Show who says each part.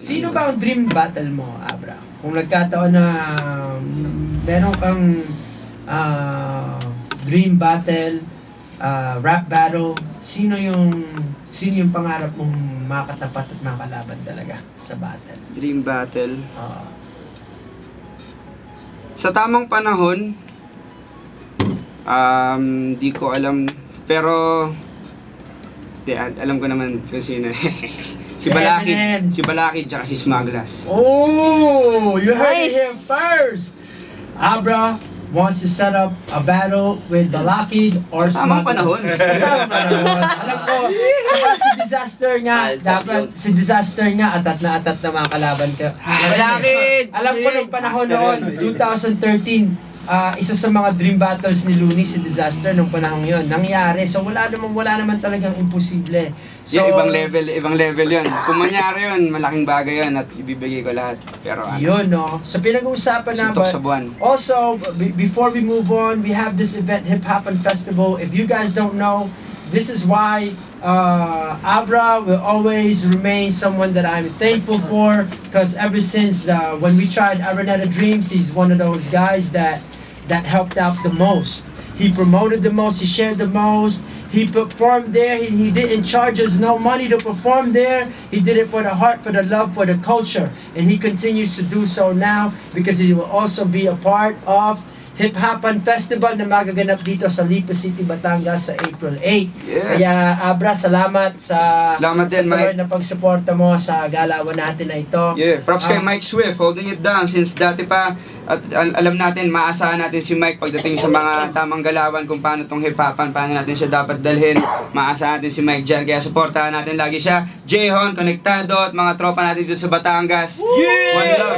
Speaker 1: Sino ba ang dream battle mo, Abra? Kung nagkataon na meron kang dream battle, rap battle, sino yung pangarap mong makatapat at makalaban talaga sa battle?
Speaker 2: Dream battle? Sa tamang panahon, di ko alam, pero alam ko naman kung sino. Si Balakid tsaka si Smaglas.
Speaker 1: Oh, you heard it here first. Abra wants to set up a battle with Balakid or
Speaker 2: Smaglas. Tamang panahon.
Speaker 1: Alam ko, si Disaster nga, dapat si Disaster nga atat na mga kalaban ka.
Speaker 2: Balakid!
Speaker 1: Alam ko nung panahon noon, 2013, isa sa mga dream battles ni Looney, si Disaster nung panahon yun. Nangyari. So wala naman talagang imposible. So,
Speaker 2: ibang level yun. Kung mangyari yun, malaking bagay yun at ibibigay ko lahat. Pero
Speaker 1: yun, no? So pinag-uusapan na ba? Also, before we move on, we have this event, Hip Hop'n Festival. If you guys don't know, this is why Abra will always remain someone that I'm thankful for, because ever since when we tried Araneta Dreams, he's one of those guys that helped out the most. He promoted the most, he shared the most, he performed there, he didn't charge us no money to perform there. He did it for the heart, for the love, for the culture. And he continues to do so now because he will also be a part of Hip Hop'n Festival na magaganap dito sa Lipa City, Batangas sa April 8.
Speaker 2: Yeah.
Speaker 1: Kaya Abra, salamat sa
Speaker 2: din, Mike,
Speaker 1: na pagsuporta mo sa galawan natin na ito.
Speaker 2: Yeah, props kay Mike Swift, holding it down since dati pa. At alam natin, maasahan natin si Mike pagdating sa mga tamang galawan kung paano tong hip hopan, paano natin siya dapat dalhin. Maasahan natin si Mike dyan, kaya suportahan natin lagi siya. Jayhon, Konektado at mga tropa natin dito sa Batangas.
Speaker 1: Yeah!
Speaker 2: One love.